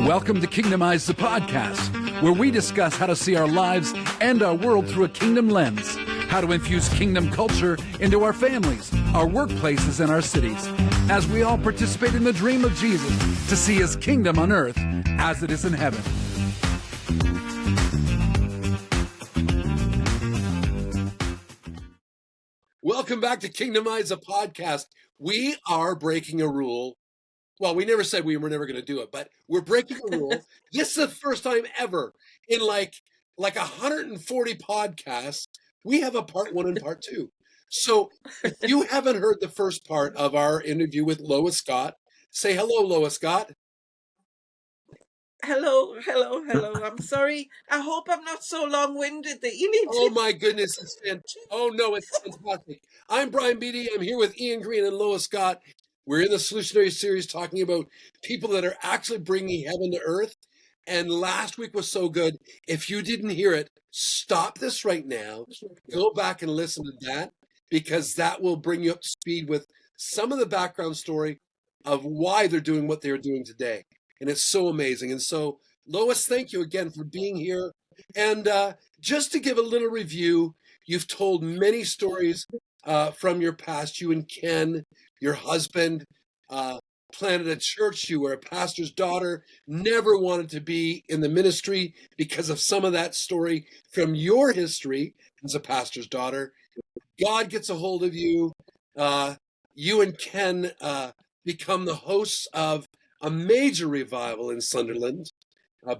Welcome to Kingdomize, the podcast, where we discuss how to see our lives and our world through a kingdom lens, how to infuse kingdom culture into our families, our workplaces, and our cities, as we all participate in the dream of Jesus to see his kingdom on earth as it is in heaven. Welcome back to Kingdomize, the podcast. We are breaking a rule. Well, we never said we were never going to do it, but we're breaking a rule. This is the first time ever in like 140 podcasts, we have a part one and part two. So if you haven't heard the first part of our interview with Lois Gott, say hello, Lois Gott. Hello. I'm sorry. I hope I'm not so long-winded that you need to... Oh my goodness, it's fantastic. Oh no, it's fantastic. I'm Brian Beatty. I'm here with Ian Green and Lois Gott. We're in the Solutionaries series talking about people that are actually bringing heaven to earth. And last week was so good. If you didn't hear it, stop this right now. Go back and listen to that, because that will bring you up to speed with some of the background story of why they're doing what they're doing today. And it's so amazing. And so, Lois, thank you again for being here. And just to give a little review, you've told many stories from your past. You and Ken, your husband, planted a church. You were a pastor's daughter, never wanted to be in the ministry because of some of that story from your history as a pastor's daughter. God gets a hold of you. You and Ken become the hosts of a major revival in Sunderland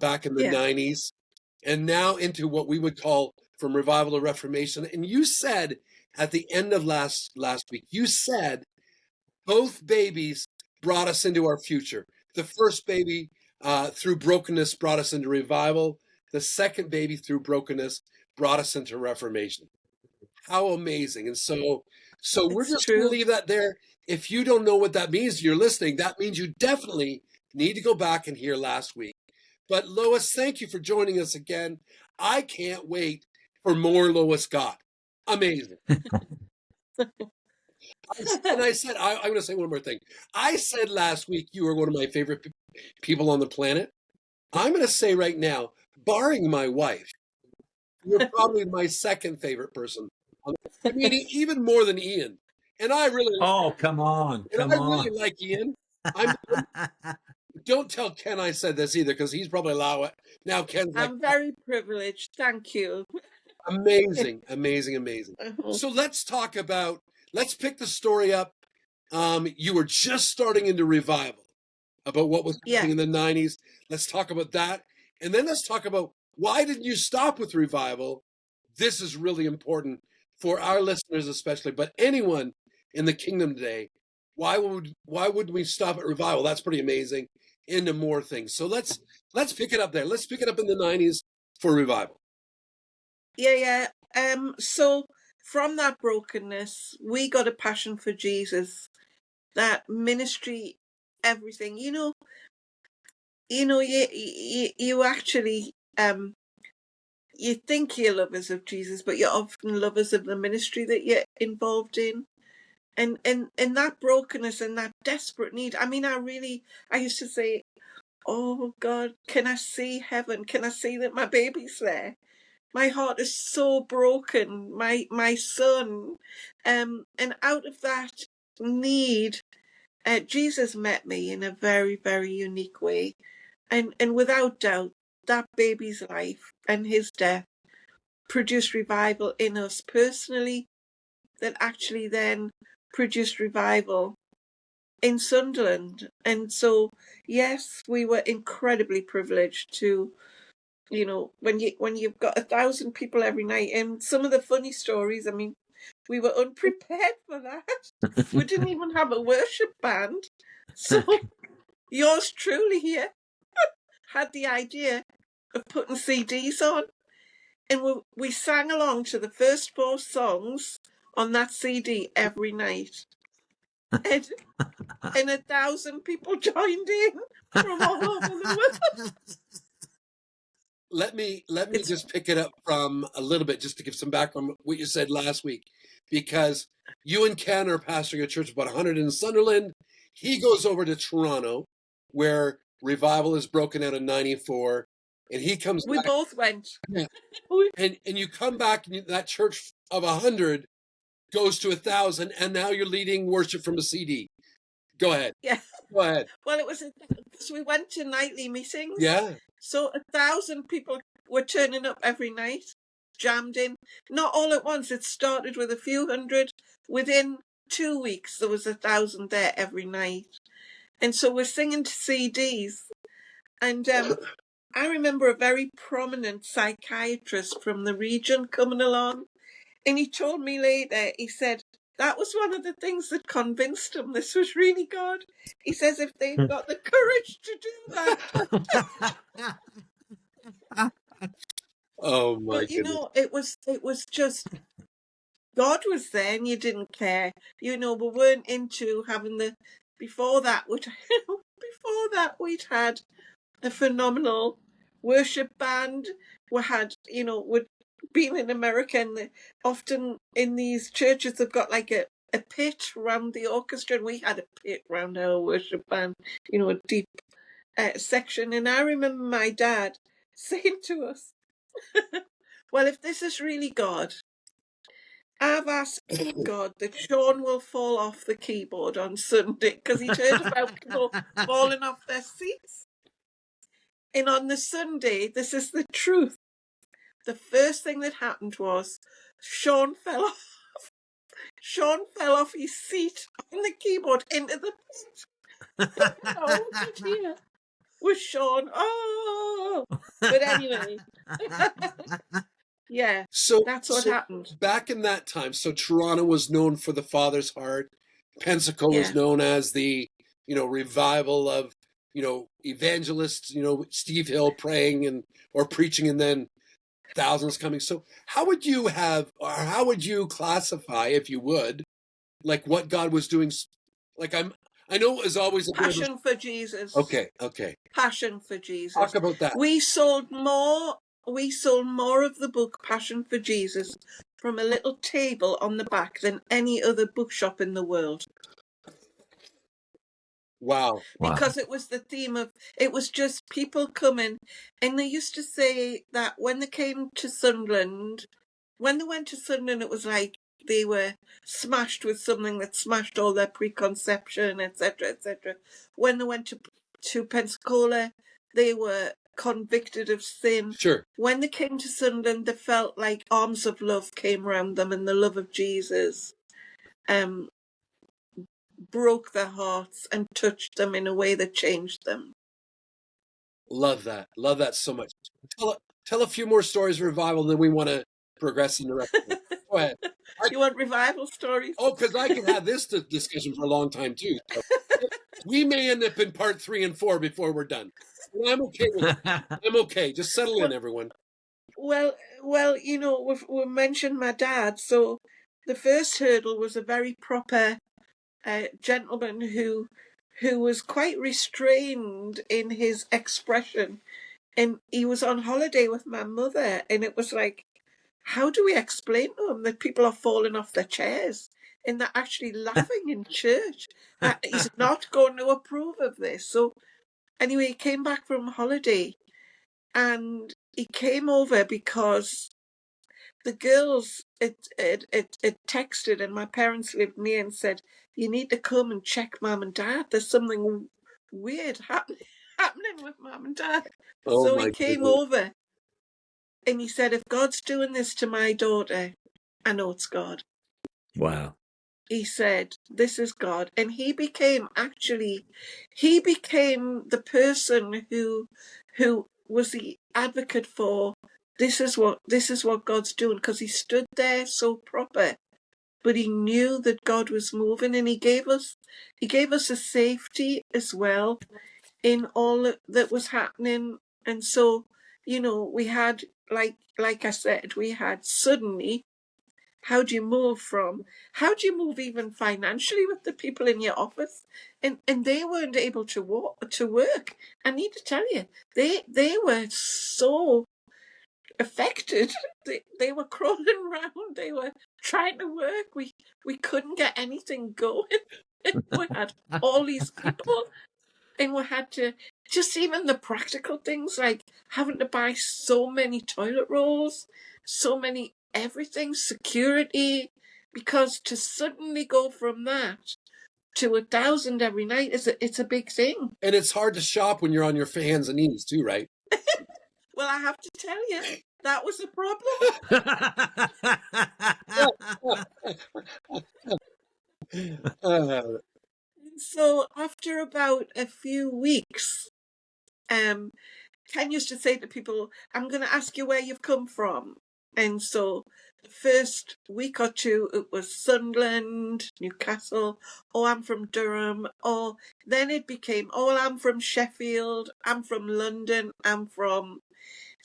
back in the 90s, and now into what we would call from revival to reformation. And you said at the end of last week, you said both babies brought us into our future. The first baby through brokenness brought us into revival. The second baby through brokenness brought us into reformation. How amazing. And so we're just going to leave that there. If you don't know what that means, you're listening, that means you definitely need to go back and hear last week. But Lois, thank you for joining us again. I can't wait for more Lois Gott. Amazing. I'm going to say one more thing. I said last week you were one of my favorite people on the planet. I'm going to say right now, barring my wife, you're probably my second favorite person. I mean, even more than Ian. And I really come on. Really like Ian. Don't tell Ken I said this either, because he's probably allowed it. Now Ken's like, I'm very privileged. Thank you. Amazing. So let's pick the story up. You were just starting into revival about what was happening in the 90s. Let's talk about that. And then let's talk about why didn't you stop with revival? This is really important for our listeners especially, but anyone in the kingdom today. Why would we stop at revival? That's pretty amazing. Into more things. So let's pick it up there. Let's pick it up in the 90s for revival. So from that brokenness, we got a passion for Jesus, that ministry, everything. You actually you think you're lovers of Jesus, but you're often lovers of the ministry that you're involved in. And that brokenness and that desperate need. I mean, I used to say, oh God, can I see heaven? Can I see that my baby's there? My heart is so broken, my son. And out of that need, Jesus met me in a very, very unique way. And without doubt, that baby's life and his death produced revival in us personally, that actually then produced revival in Sunderland. And so, yes, we were incredibly privileged to, when you've got 1,000 people every night. And some of the funny stories, I mean, we were unprepared for that. We didn't even have a worship band. So yours truly here had the idea of putting CDs on. And we sang along to the first 4 songs on that CD every night. And 1,000 people joined in from all over the world. Let me just pick it up from a little bit, just to give some background on what you said last week, because you and Ken are pastoring a church of about 100 in Sunderland. He goes over to Toronto, where revival is broken out in 94, and he comes We back. both went. Yeah. And you come back, and that church of 100 goes to 1,000, and now you're leading worship from a CD. Go ahead. Yeah. Go ahead. Well, it was because we went to nightly meetings. Yeah. So 1,000 people were turning up every night, jammed in. Not all at once. It started with a few hundred. Within 2 weeks, there was 1,000 there every night. And so we're singing to CDs. And I remember a very prominent psychiatrist from the region coming along. And he told me later, he said, that was one of the things that convinced him this was really God. He says if they've got the courage to do that. Oh my But you goodness. know, it was just God was there and you didn't care. You know, we weren't into having the before that we'd had a phenomenal worship band. We had, you know, we'd been in America and often in these churches they've got like a pit round the orchestra, and we had a pit round our worship band, you know, a deep section. And I remember my dad saying to us, well, if this is really God, I've asked God that Sean will fall off the keyboard on Sunday because he'd heard about people falling off their seats. And on the Sunday, this is the truth. The first thing that happened was Sean fell off. Sean fell off his seat on the keyboard into the pit. Oh, dear. Was Sean. Oh, but anyway. Yeah, So that's what happened. Back in that time, so Toronto was known for the Father's Heart. Pensacola was known as the, you know, revival of, you know, evangelists, you know, Steve Hill praying and or preaching, and then thousands coming. So how would you classify, if you would, like what God was doing? Like I know it was always a passion for Jesus. Okay. Passion for Jesus. Talk about that. We sold more of the book Passion for Jesus from a little table on the back than any other bookshop in the world. Wow. Because it was the theme of, it was just people coming. And they used to say that when they came to Sunderland, when they went to Sunderland, it was like they were smashed with something that smashed all their preconception, etc., etc. When they went to Pensacola, they were convicted of sin. Sure. When they came to Sunderland, they felt like arms of love came around them, and the love of Jesus broke their hearts and touched them in a way that changed them. Love that so much. Tell a few more stories of revival, and then we want to progress in the rest of it. Go ahead. You want revival stories? Oh, because I can have this discussion for a long time too. So we may end up in part 3 and 4 before we're done. And I'm okay with it. I'm okay. Just settle in, everyone. Well, you know, we mentioned my dad. So the first hurdle was a very proper gentleman who was quite restrained in his expression. And he was on holiday with my mother, and it was like, how do we explain to him that people are falling off their chairs and they're actually laughing in church? He's not going to approve of this. So anyway, he came back from holiday, and he came over because the girls had texted, and my parents lived near, and said, you need to come and check Mum and Dad. There's something weird happening with Mum and Dad. Oh, so he came over, and he said, if God's doing this to my daughter, I know it's God. Wow. He said, this is God. And he became the person who was the advocate for this is what God's doing, because he stood there so proper, but he knew that God was moving, and he gave us a safety as well in all that was happening. And so, you know, we had, like I said, we had suddenly, how do you move even financially with the people in your office? And they weren't able to work. I need to tell you, they were so affected. They were crawling around. They were trying to work. We couldn't get anything going. We had all these people, and we had to just even the practical things like having to buy so many toilet rolls, so many everything, security, because to suddenly go from that to 1,000 every night it's a big thing. And it's hard to shop when you're on your hands and knees too, right? Well, I have to tell you, that was a problem. So after about a few weeks, Ken used to say to people, I'm going to ask you where you've come from. And so the first week or two, it was Sunderland, Newcastle, oh, I'm from Durham, or then it became, oh, I'm from Sheffield, I'm from London, I'm from...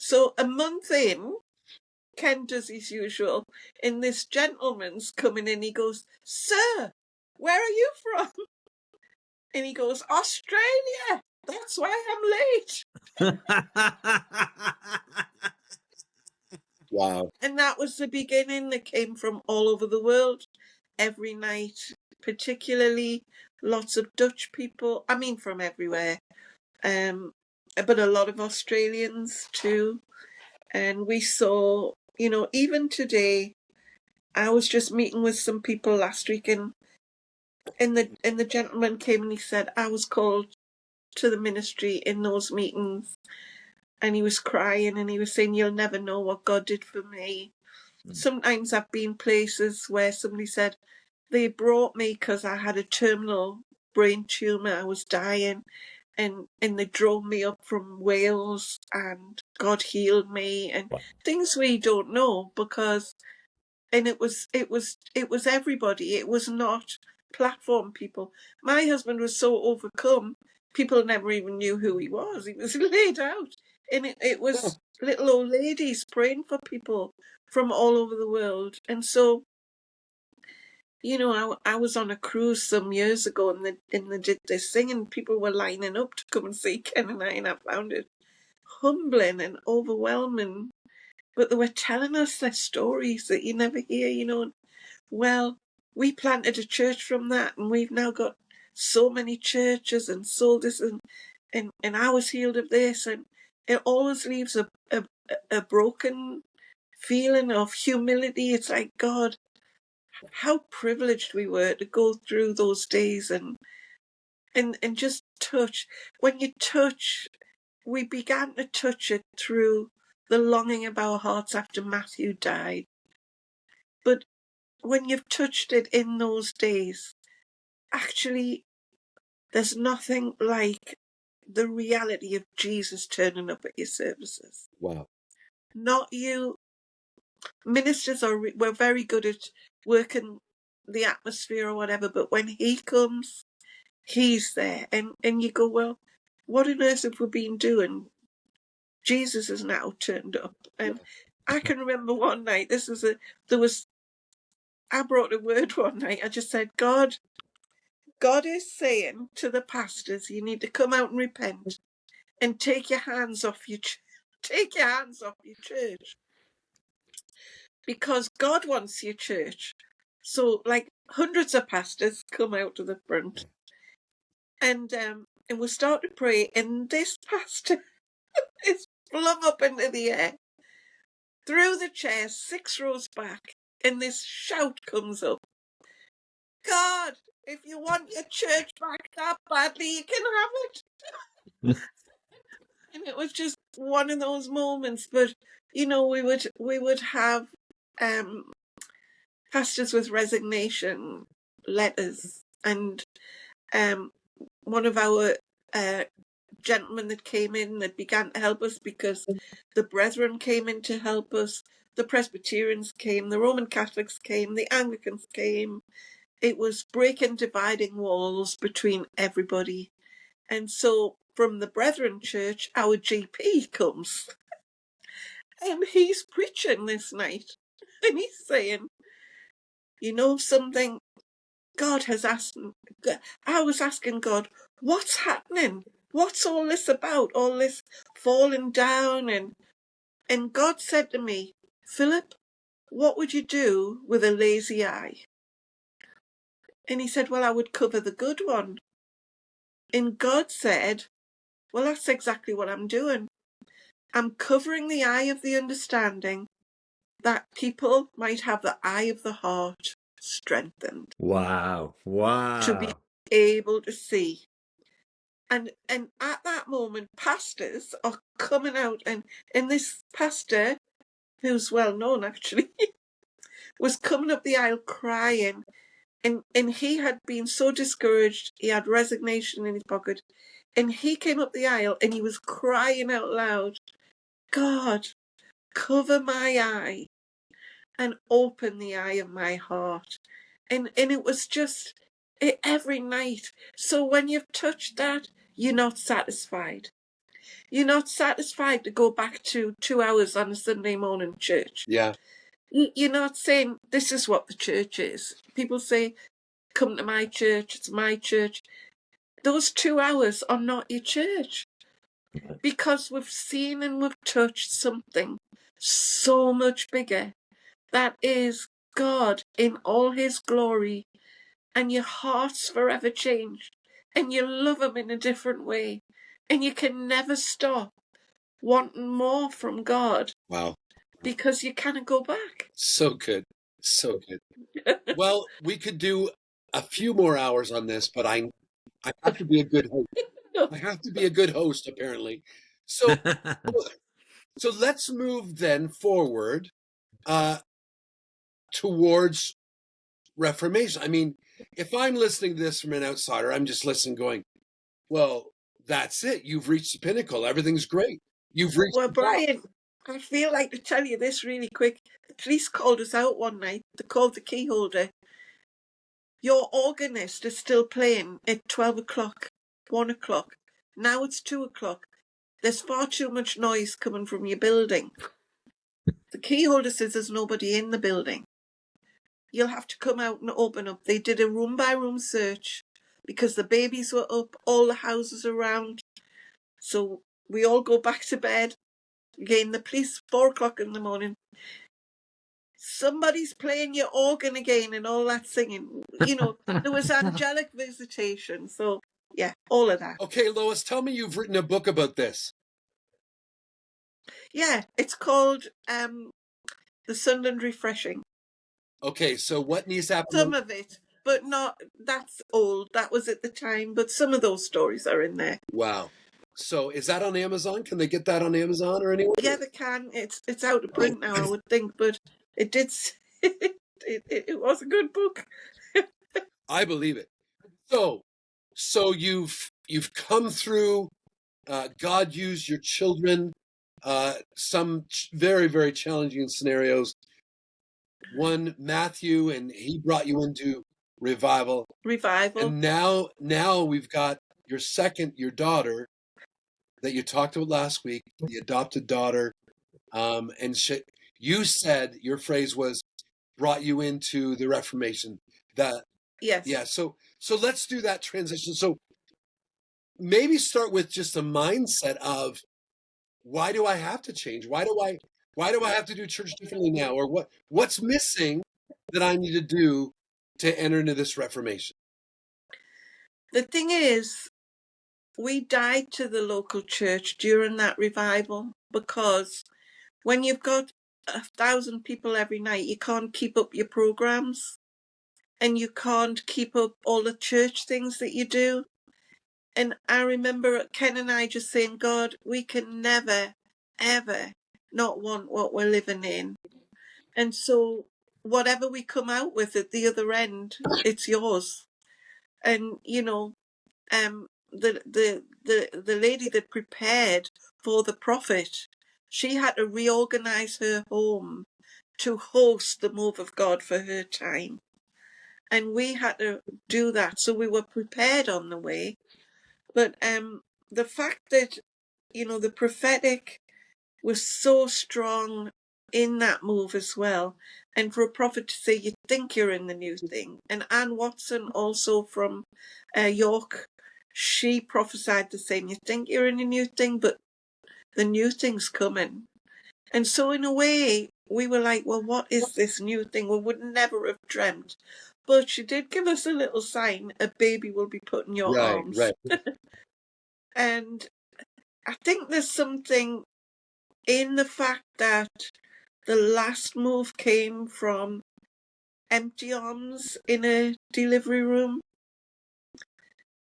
So a month in, Ken does his usual, and this gentleman's coming in, he goes, sir, where are you from? And he goes, Australia, that's why I'm late. Wow. And that was the beginning. That came from all over the world every night, particularly lots of Dutch people. I mean, from everywhere. But a lot of Australians too. And we saw, you know, even today, I was just meeting with some people last week, and the gentleman came and he said, I was called to the ministry in those meetings, and he was crying and he was saying, you'll never know what God did for me. Sometimes I've been places where somebody said they brought me because I had a terminal brain tumour, I was dying, and they drove me up from Wales and God healed me, and things we don't know, because it was everybody. It was not platform people. My husband was so overcome, people never even knew who he was. He was laid out, and it was little old ladies praying for people from all over the world. And so, you know, I was on a cruise some years ago, and they did this thing, and people were lining up to come and see Ken and I found it humbling and overwhelming. But they were telling us their stories that you never hear, you know. Well, we planted a church from that, and we've now got so many churches and sold this, and I was healed of this, and it always leaves a broken feeling of humility. It's like, God, how privileged we were to go through those days and just touch. When you touch, we began to touch it through the longing of our hearts after Matthew died. But when you've touched it in those days, actually, there's nothing like the reality of Jesus turning up at your services. Wow. Not you. Ministers we're very good at working the atmosphere or whatever, but when he comes, he's there. And you go, well, what on earth have we been doing? Jesus has now turned up. And I can remember one night, I brought a word one night. I just said, God is saying to the pastors, you need to come out and repent and take your hands off your church, because God wants your church. So, like, hundreds of pastors come out to the front, and we start to pray, and this pastor is flung up into the air through the chairs 6 rows back, and this shout comes up, God, if you want your church back that badly, you can have it. And it was just one of those moments. But you know, we would have pastors with resignation letters, and one of our gentlemen that came in that began to help us, because the brethren came in to help us, the Presbyterians came, the Roman Catholics came, the Anglicans came. It was breaking dividing walls between everybody. And so from the Brethren Church, our GP comes, and he's preaching this night, and he's saying, you know something, God has asked me. I was asking God, what's happening? What's all this about? All this falling down, and God said to me, Philip, what would you do with a lazy eye? And he said, well, I would cover the good one. And God said, Well, that's exactly what I'm doing. I'm covering the eye of the understanding that people might have the eye of the heart strengthened. Wow. To be able to see. And at that moment, pastors are coming out, and this pastor, who's well known actually, was coming up the aisle crying. And he had been so discouraged, he had resignation in his pocket. And he came up the aisle and he was crying out loud, God, cover my eye and open the eye of my heart. And it was just every night. So when you've touched that, you're not satisfied. You're not satisfied to go back to 2 hours on a Sunday morning church. Yeah. You're not saying this is what the church is. People say, come to my church, it's my church. Those 2 hours are not your church. Because we've seen and we've touched something so much bigger. That is God in all his glory. And your heart's forever changed. And you love him in a different way. And you can never stop wanting more from God. Wow. Because you can't go back. So good. So good. Well, we could do a few more hours on this, but I have to be a good host. I have to be a good host, apparently. So let's move then forward towards reformation. I mean, if I'm listening to this from an outsider, I'm just listening going, well, that's it. You've reached the pinnacle. Everything's great. You've reached Well, the top. Brian, I feel like to tell you this really quick. The police called us out one night. They called the key holder. Your organist is still playing at 12 o'clock, 1 o'clock. Now it's 2 o'clock. There's far too much noise coming from your building. The key holder says there's nobody in the building. You'll have to come out and open up. They did a room-by-room search because the babies were up, all the houses around. So we all go back to bed. Again, the police, 4 o'clock in the morning. Somebody's playing your organ again and all that singing. You know, there was angelic visitation. So, yeah, all of that. Okay, Lois, tell me you've written a book about this. Yeah, it's called The Sunderland Refreshing. Okay, so what needs to happen? Some of it, but not, that's old. That was at the time, but some of those stories are in there. Wow. So is that on Amazon? Can they get that on Amazon or anywhere? Yeah, they can. It's out of print now, I would think, but it did. It was a good book. I believe it. So you've come through. God used your children. Some very, very challenging scenarios. One, Matthew, and he brought you into revival. And now we've got your daughter that you talked about last week, the adopted daughter. And you said your phrase was brought you into the Reformation. Yes. Yeah. So let's do that transition. So maybe start with just a mindset of, why do I have to change? Why do I have to do church differently now? Or what's missing that I need to do to enter into this Reformation? The thing is, we died to the local church during that revival, because when you've got 1,000 people every night, you can't keep up your programs and you can't keep up all the church things that you do. And I remember Ken and I just saying, God, we can never, ever not want what we're living in. And so whatever we come out with at the other end, it's yours. And, you know, the lady that prepared for the prophet, she had to reorganize her home to host the move of God for her time. And we had to do that. So we were prepared on the way. But the fact that, you know, the prophetic was so strong in that move as well. And for a prophet to say, you think you're in the new thing. And Anne Watson, also from York, she prophesied the same. You think you're in a new thing, but the new thing's coming. And so in a way, we were like, well, what is this new thing? We would never have dreamt. But she did give us a little sign, a baby will be put in your arms. Right. And I think there's something in the fact that the last move came from empty arms in a delivery room.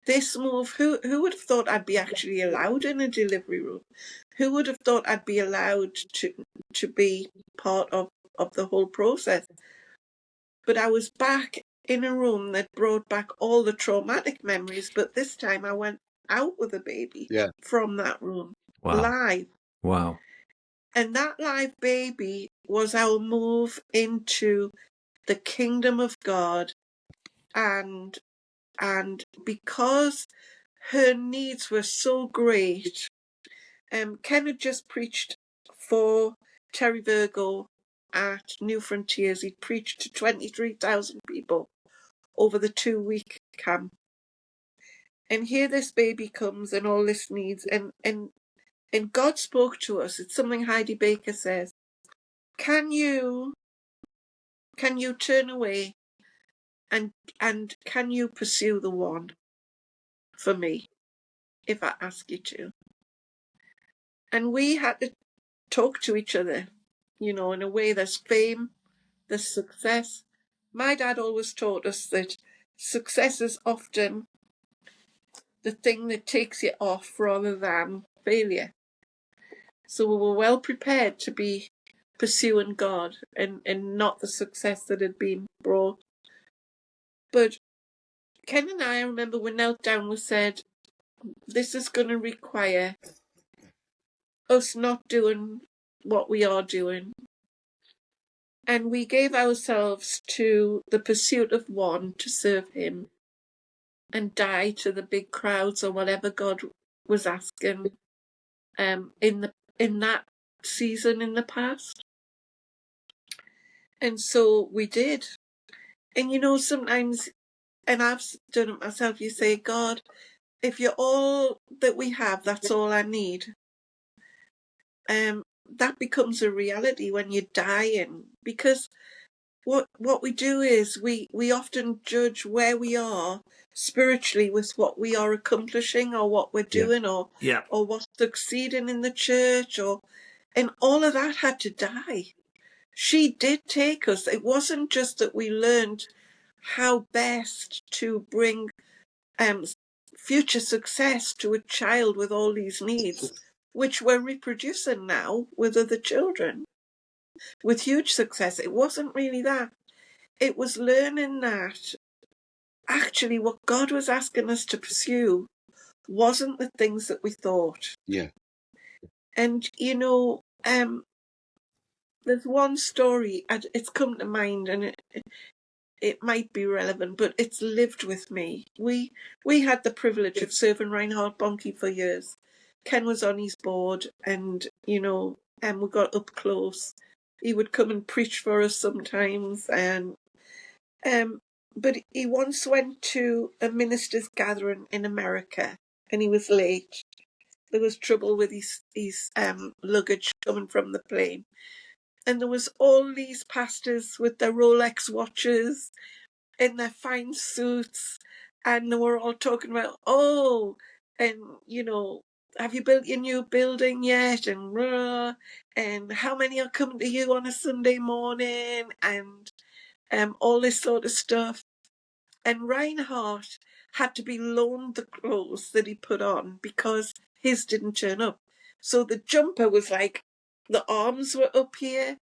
This move, who would have thought I'd be actually allowed in a delivery room? Who would have thought I'd be allowed to be part of the whole process? But I was back in a room that brought back all the traumatic memories, but this time I went out with a baby from that room, live. Wow. And that live baby was our move into the kingdom of God, and because her needs were so great, Ken had just preached for Terry Virgo at New Frontiers. He preached to 23,000 people over the 2-week camp. And here this baby comes and all this needs, and God spoke to us. It's something Heidi Baker says. Can you turn away and can you pursue the one for me if I ask you to? And we had to talk to each other, in a way. There's fame, there's success. My dad always taught us that success is often the thing that takes you off rather than failure. So we were well prepared to be pursuing God and not the success that had been brought. But Ken and I remember we knelt down, we said, this is going to require us not doing what we are doing. And we gave ourselves to the pursuit of one, to serve him and die to the big crowds or whatever God was asking in that season in the past. And so we did. And sometimes, and I've done it myself, you say, God, if you're all that we have, that's all I need. That becomes a reality when you're dying, because what we do is we often judge where we are spiritually with what we are accomplishing or what we're doing or what's succeeding in the church, and all of that had to die. She did take us. It wasn't just that we learned how best to bring future success to a child with all these needs, which we're reproducing now with other children with huge success. It wasn't really that. It was learning that actually what God was asking us to pursue wasn't the things that we thought. Yeah. And, there's one story, it's come to mind, and it might be relevant, but it's lived with me. We had the privilege of serving Reinhard Bonnke for years. Ken was on his board, and, we got up close. He would come and preach for us sometimes, and but he once went to a ministers' gathering in America, and he was late. There was trouble with his luggage coming from the plane. And there was all these pastors with their Rolex watches in their fine suits, and they were all talking about, have you built your new building yet? And how many are coming to you on a Sunday morning? And all this sort of stuff. And Reinhardt had to be loaned the clothes that he put on because his didn't turn up. So the jumper was like, the arms were up here,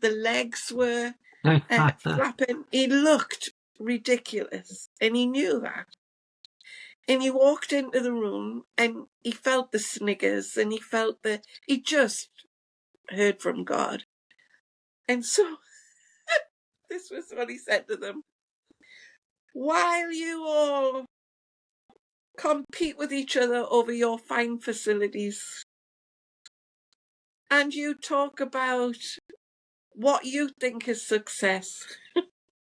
the legs were flapping. He looked ridiculous, and he knew that. And he walked into the room, and he felt the sniggers, and he just heard from God. And so this was what he said to them. While you all compete with each other over your fine facilities, and you talk about what you think is success,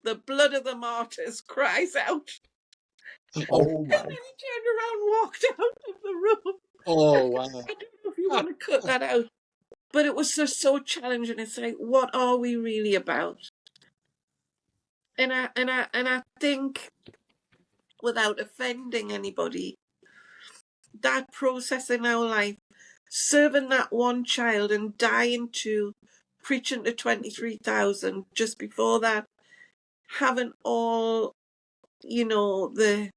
the blood of the martyrs cries out. Oh my. And then he turned around and walked out of the room. Oh, wow. I don't know if you want to cut that out, but it was just so challenging. It's like, what are we really about? And I think, without offending anybody, that process in our life, serving that one child and dying to preaching to 23,000 just before that, having all, you know, the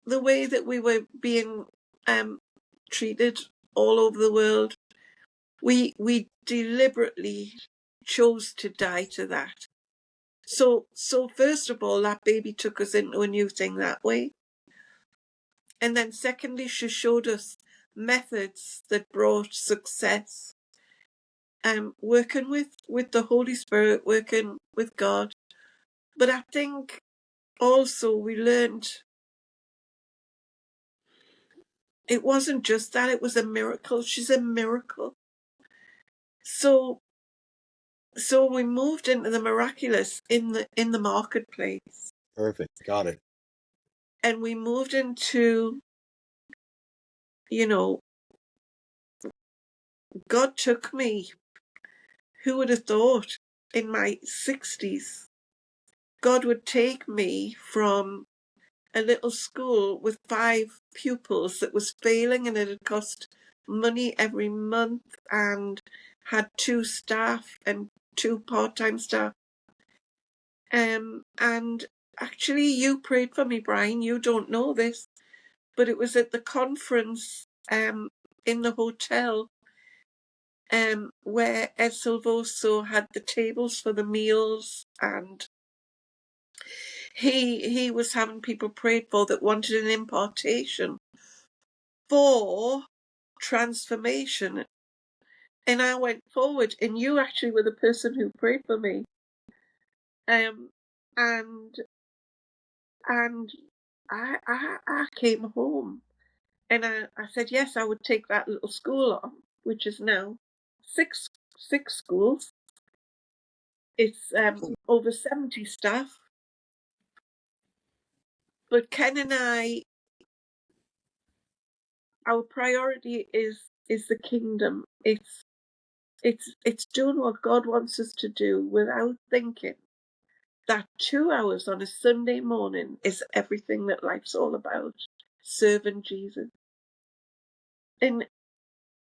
way that we were being treated all over the world, we deliberately chose to die to that. So first of all, that baby took us into a new thing that way. And then secondly, she showed us methods that brought success. Working with the Holy Spirit, working with God. But I think also we learned it wasn't just that, it was a miracle. She's a miracle. So we moved into the miraculous in the marketplace. Perfect. Got it. And we moved into, you know, God took me. Who would have thought in my 60s, God would take me from a little school with 5 pupils that was failing, and it had cost money every month and had 2 staff and 2 part-time staff. And actually you prayed for me, Brian. You don't know this, but it was at the conference in the hotel where Ed Silvoso had the tables for the meals, and he was having people prayed for that wanted an impartation for transformation. And I went forward, and you actually were the person who prayed for me. And I came home, and I said yes, I would take that little school on, which is now six schools. It's over 70 staff. But Ken and I, our priority is the kingdom. It's doing what God wants us to do without thinking that 2 hours on a Sunday morning is everything that life's all about. Serving Jesus.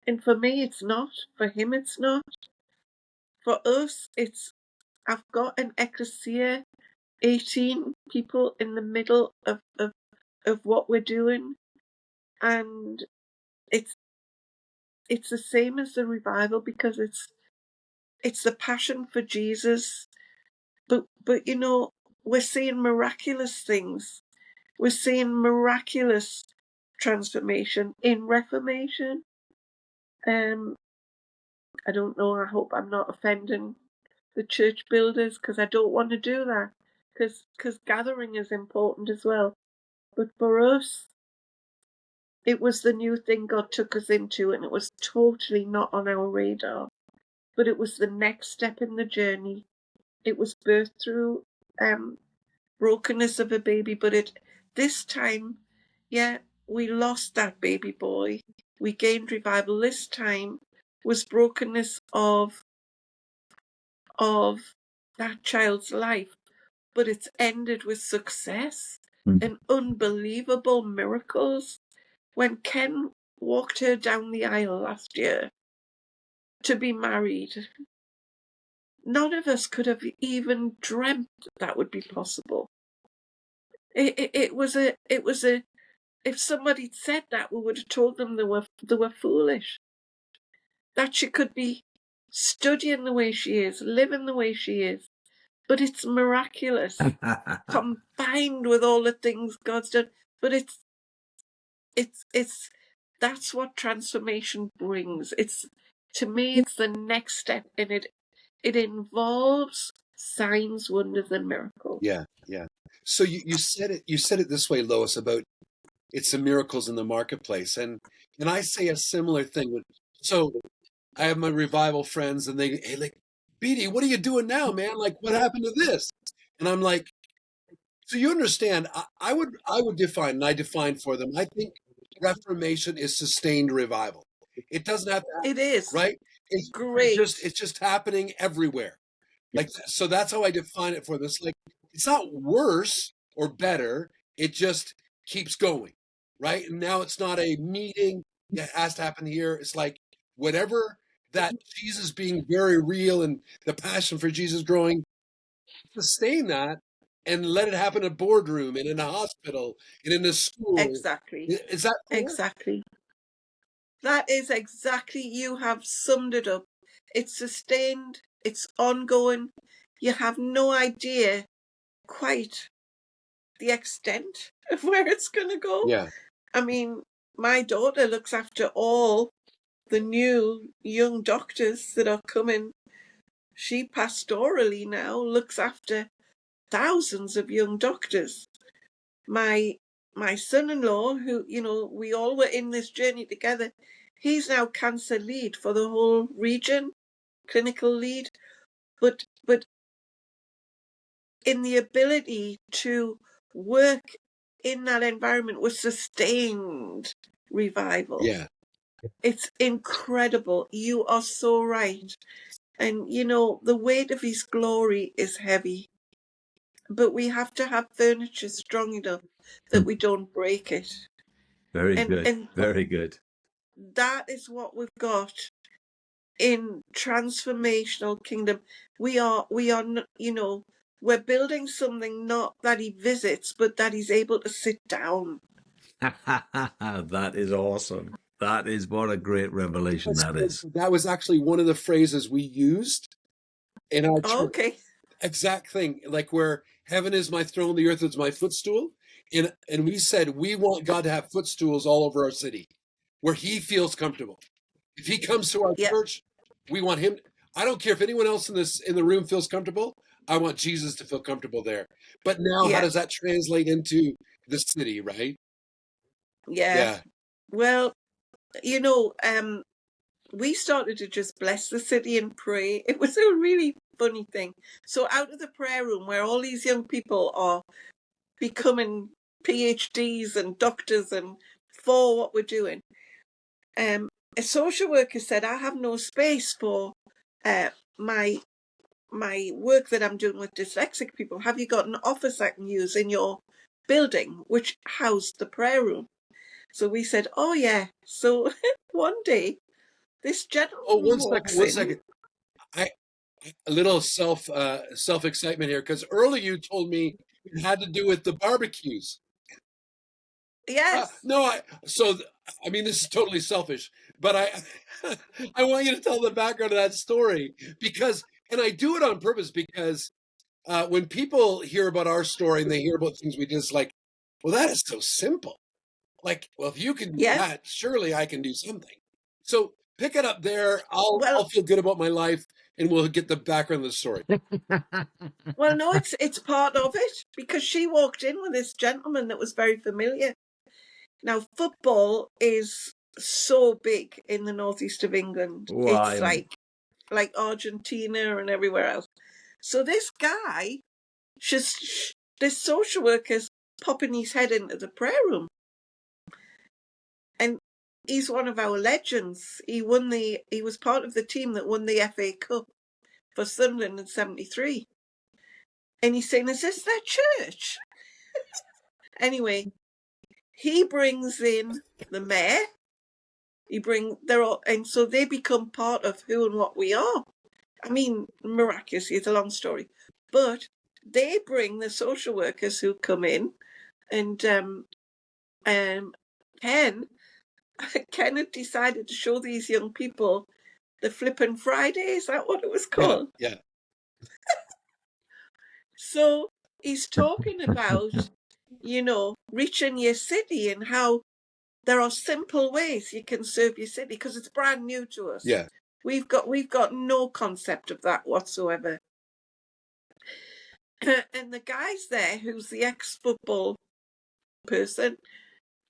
And for me it's not. For him it's not. For us it's, I've got an ecclesia, 18 people in the middle of what we're doing, and it's the same as the revival, because it's the passion for Jesus. But you know, we're seeing miraculous things. We're seeing miraculous transformation in Reformation. I don't know, I hope I'm not offending the church builders, because I don't want to do that, because gathering is important as well. But for us, it was the new thing God took us into, and it was totally not on our radar. But it was the next step in the journey. It was birthed through brokenness of a baby, but this time, yeah, we lost that baby boy. We gained revival. This time was brokenness of that child's life, but it's ended with success and unbelievable miracles. When Ken walked her down the aisle last year to be married, none of us could have even dreamt that would be possible. It was a if somebody said that, we would have told them they were foolish. That she could be studying the way she is, living the way she is, but it's miraculous, combined with all the things God's done. But it's that's what transformation brings. To me, it's the next step in it. It involves signs, wonders, and miracles. Yeah, yeah. So you said it this way, Lois, about it's the miracles in the marketplace, and I say a similar thing. So I have my revival friends, and they, hey, like, Beatty, what are you doing now, man? Like, what happened to this? And I'm like, so you understand? I would define, and I define for them. I think Reformation is sustained revival. It doesn't have to, It is right? great. It's just happening everywhere. Like, so that's how I define it for this. Like, it's not worse or better. It just keeps going, right? And now it's not a meeting that has to happen here. It's like whatever that Jesus being very real and the passion for Jesus growing, sustain that and let it happen in a boardroom and in a hospital and in a school. Exactly. Is that fair? Exactly. That is exactly, you have summed it up. It's sustained, it's ongoing. You have no idea quite the extent of where it's going to go. Yeah. I mean, my daughter looks after all the new young doctors that are coming. She pastorally now looks after thousands of young doctors. My son-in-law, who, you know, we all were in this journey together, he's now cancer lead for the whole region, clinical lead, but in the ability to work in that environment with sustained revival. Yeah. It's incredible. You are so right. And, you know, the weight of his glory is heavy, but we have to have furniture strong enough that we don't break it. Very And good. and Very good. that is what we've got in transformational kingdom. We are, you know, we're building something not that he visits, but that he's able to sit down. That is awesome. That is what a great revelation that is. That was actually one of the phrases we used in our church. Okay. Exact thing, like where heaven is my throne, the earth is my footstool. And we said we want God to have footstools all over our city where he feels comfortable. If he comes to our Yeah. church, we want him. I don't care if anyone else in the room feels comfortable. I want Jesus to feel comfortable there. But now, Yeah. how does that translate into the city, right? Yeah. Well, you know, we started to just bless the city and pray. It was a really funny thing. So out of the prayer room where all these young people are becoming PhDs and doctors and for what we're doing, a social worker said, I have no space for my work that I'm doing with dyslexic people. Have you got an office I can use in your building, which housed the prayer room? So we said, oh yeah. So one day, this gentleman walks One in. second. A little self excitement here, because earlier you told me it had to do with the barbecues. Yes. I mean, this is totally selfish, but I want you to tell the background of that story because, and I do it on purpose because when people hear about our story and they hear about things we just like, well, that is so simple. Like, well, if you can do Yes. that, surely I can do something. So pick it up there. I'll Well, feel good about my life, and we'll get the background of the story. well, no, it's part of it because she walked in with this gentleman that was very familiar. Now, football is so big in the northeast of England. It's Wild. like Argentina and everywhere else. So this guy, this social worker's popping his head into the prayer room, and he's one of our legends. He was part of the team that won the FA Cup for Sunderland in '73. And he's saying, is this their church? Anyway, he brings in the mayor. And so they become part of who and what we are. I mean, miraculously, it's a long story. But they bring the social workers who come in, and Ken had decided to show these young people the Flippin' Friday. Is that what it was called? Yeah. So he's talking about, you know, reaching your city and how there are simple ways you can serve your city because it's brand new to us. Yeah. We've got no concept of that whatsoever. And the guy's there who's the ex-football person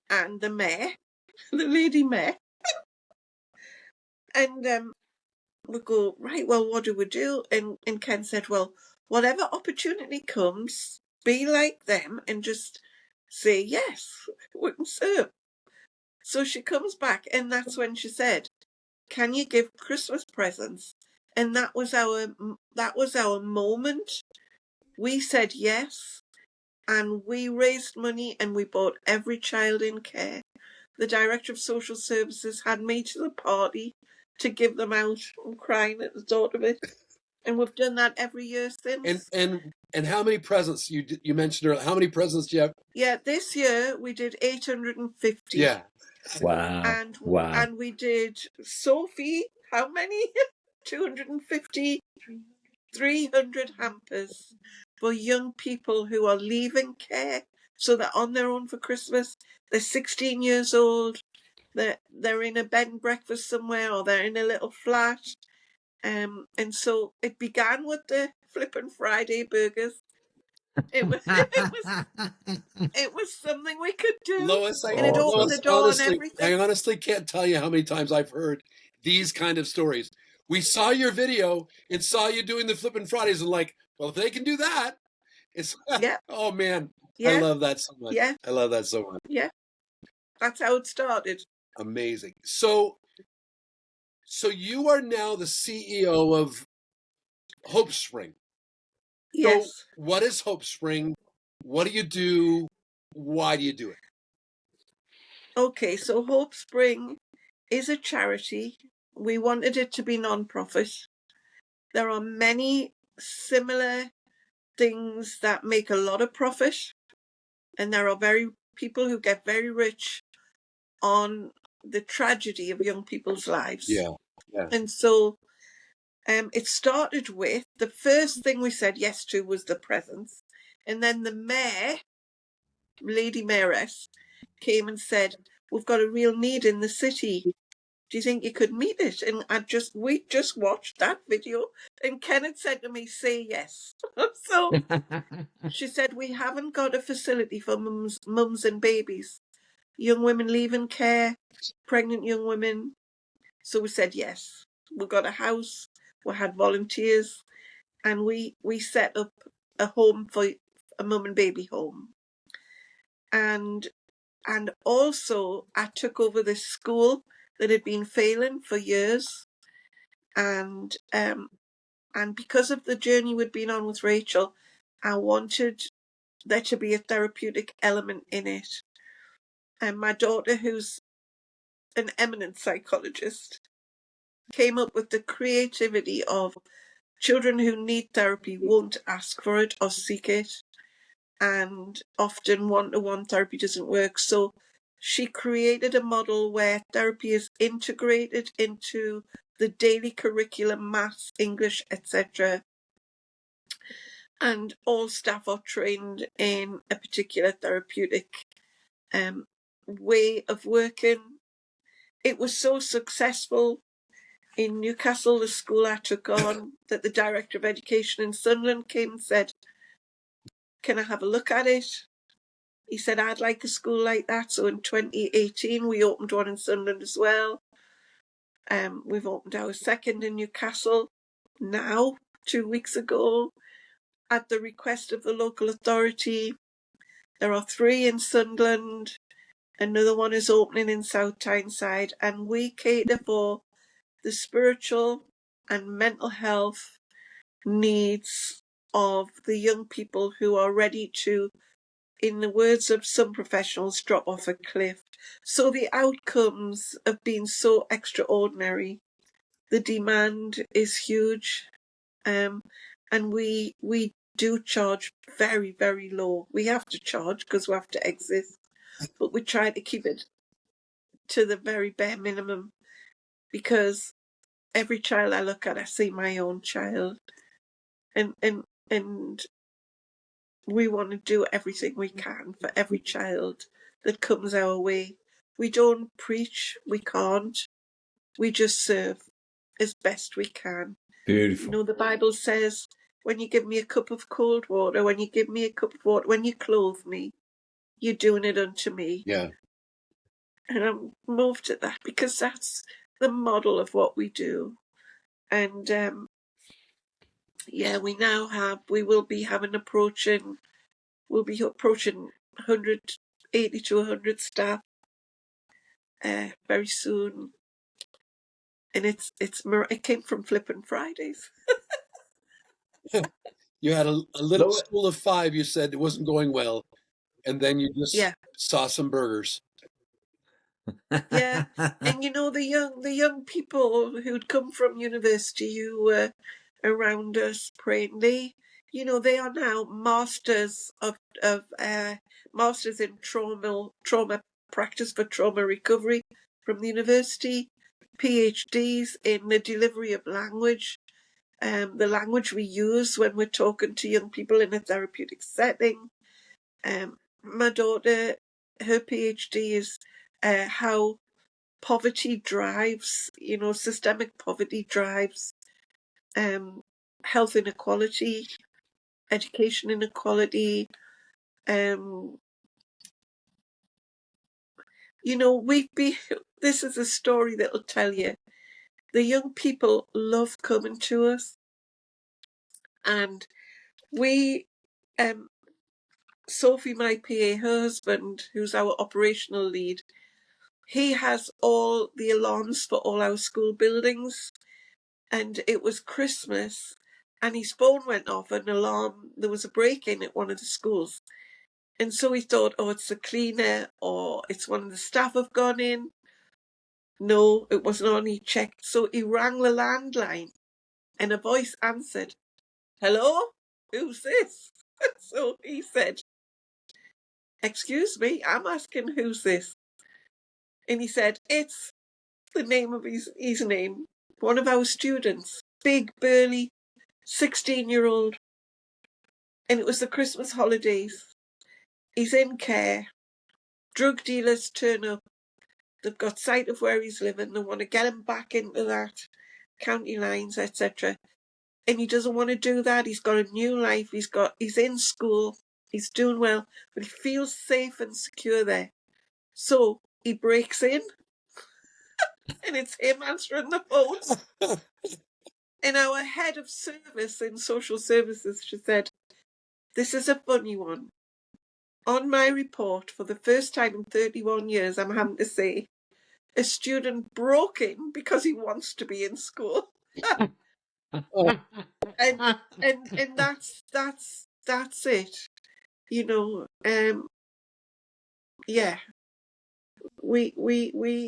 and the mayor, the lady mayor. And we go, right, well, what do we do? And Ken said, well, whatever opportunity comes, be like them and just say yes, we can serve. So she comes back, and that's when she said, can you give Christmas presents? And that was our moment. We said yes. and we raised money and we bought every child in care. The Director of Social Services had me to the party to give them out. I'm crying at the thought of it. And we've done that every year since. And how many presents you mentioned earlier? How many presents do you have? Yeah, this year we did 850. Yeah. Wow. And Wow. and we did Sophie, how many? 250, 300 hampers for young people who are leaving care. So they're on their own for Christmas. They're 16 years old. They're in a bed and breakfast somewhere, or they're in a little flat. And so it began with the flippin' Friday burgers. It was something we could do. Lois, and it opened the door and everything. I honestly can't tell you how many times I've heard these kind of stories. We saw your video and saw you doing the Flippin' Fridays and like, well, if they can do that, it's Yeah. Oh man, Yeah. I love that so much. Yeah. I love that so much. Yeah. That's how it started. Amazing. So you are now the CEO of Hope Spring. Yes. So what is Hope Spring? What do you do? Why do you do it? Okay, so Hope Spring is a charity. We wanted it to be non-profit. There are many similar things that make a lot of profit, and there are people who get very rich on the tragedy of young people's lives. Yeah. And so it started with, the first thing we said yes to was the presents, and then the mayor, Lady Mayoress, came and said, we've got a real need in the city. Do you think you could meet it? And we just watched that video, and Kenneth said to me, say yes. So she said, we haven't got a facility for mums and babies, young women leaving care, pregnant young women. So we said yes. We got a house, we had volunteers, and we set up a home for a mum and baby home. And also I took over this school that had been failing for years. And because of the journey we'd been on with Rachel, I wanted there to be a therapeutic element in it. And my daughter, who's an eminent psychologist, came up with the creativity of children who need therapy won't ask for it or seek it. And often one-to-one therapy doesn't work. So she created a model where therapy is integrated into the daily curriculum, maths, English, etc. And all staff are trained in a particular therapeutic way of working. It was so successful in Newcastle, the school I took on, that the Director of Education in Sunderland came and said, can I have a look at it? He said, I'd like a school like that. So in 2018, we opened one in Sunderland as well. We've opened our second in Newcastle now, 2 weeks ago, at the request of the local authority. There are 3 in Sunderland. Another one is opening in South Tyneside, and we cater for the spiritual and mental health needs of the young people who are ready to, in the words of some professionals, drop off a cliff. So the outcomes have been so extraordinary. The demand is huge, and we do charge very, very low. We have to charge because we have to exist, but we try to keep it to the very bare minimum, because every child I look at, I see my own child, and we want to do everything we can for every child that comes our way. We don't preach, we can't. We just serve as best we can. Beautiful. You know, the Bible says, when you give me a cup of cold water, when you give me a cup of water, when you clothe me, you're doing it unto me. Yeah. And I'm moved at that, because that's the model of what we do. And yeah, we will be approaching 180 to 100 staff very soon. And it came from Flippin' Fridays. You had a little Lois, school of 5, you said it wasn't going well, and then you just Yeah, saw some burgers. yeah. And the young people who'd come from university who were around us praying, they are now masters of masters in trauma practice for trauma recovery from the university, PhDs in the delivery of language, the language we use when we're talking to young people in a therapeutic setting. My daughter, her PhD is how poverty drives, systemic poverty drives health inequality, education inequality. This is a story that'll tell you the young people love coming to us, and we, Sophie, my PA, her husband, who's our operational lead, he has all the alarms for all our school buildings. And it was Christmas, and his phone went off, an alarm. There was a break-in at one of the schools. And so he thought, oh, it's the cleaner, or it's one of the staff have gone in. No, it wasn't on. He checked. So he rang the landline, and a voice answered, "Hello? Who's this?" So he said, "Excuse me, I'm asking who's this." And he said, "It's the name of his name, one of our students, big, burly, 16-year-old. And it was the Christmas holidays. He's in care. Drug dealers turn up. They've got sight of where he's living. They want to get him back into that county lines, etc. And he doesn't want to do that. He's got a new life. He's in school. He's doing well, but he feels safe and secure there. So he breaks in, and it's him answering the phone. And our head of service in social services, she said, "This is a funny one. On my report, for the first time in 31 years, I'm having to say, a student broke in because he wants to be in school." Oh, and that's it. Yeah. We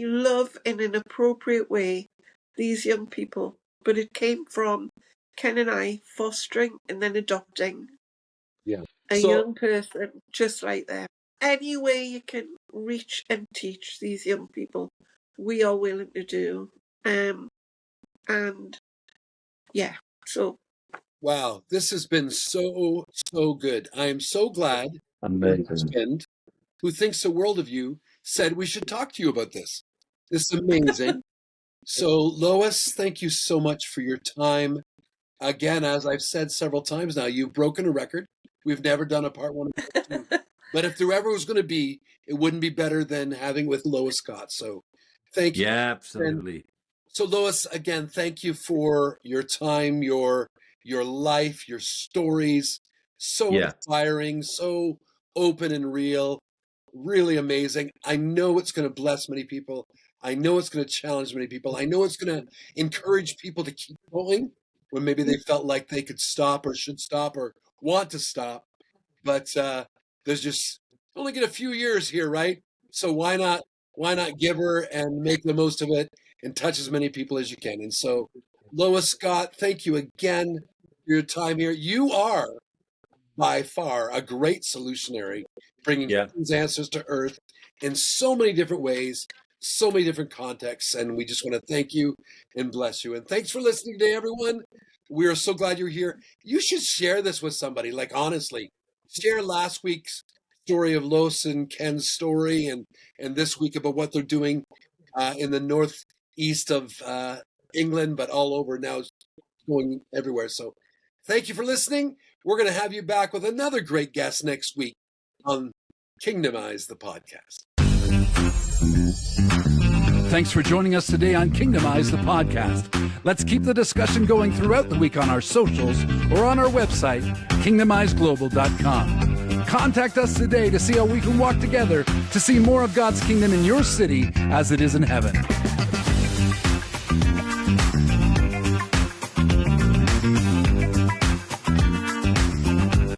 love in an appropriate way these young people, but it came from Ken and I fostering and then adopting yeah. a so young person just like them. Any way you can reach and teach these young people, we are willing to do. And yeah, so Wow, this has been so, so good. I am so glad your amazing. husband, who thinks the world of you, said we should talk to you about this. This is amazing. So, Lois, thank you so much for your time. Again, as I've said several times now, you've broken a record. We've never done a part 1 and part 2. But if there ever was going to be, it wouldn't be better than having with Lois Gott. So thank you. Yeah, And absolutely. so, Lois, again, thank you for your time, your life, your stories. So Yeah, inspiring, so open and real. Really amazing. I know it's going to bless many people. I know it's going to challenge many people. I know it's going to encourage people to keep going when maybe they felt like they could stop or should stop or want to stop. But there's just only get a few years here, right? So why not give her and make the most of it and touch as many people as you can? And so, Lois Gott, thank you again for your time here. You are by far a great solutionary, bringing yeah. these answers to earth in so many different ways, so many different contexts. And we just want to thank you and bless you. And thanks for listening today, everyone. We are so glad you're here. You should share this with somebody. Like, honestly, share last week's story of Lois and Ken's story and this week about what they're doing in the northeast of England, but all over now, going everywhere. So thank you for listening. We're going to have you back with another great guest next week on Kingdomize, the podcast. Thanks for joining us today on Kingdomize, the podcast. Let's keep the discussion going throughout the week on our socials or on our website, kingdomizeglobal.com. Contact us today to see how we can walk together to see more of God's kingdom in your city as it is in heaven.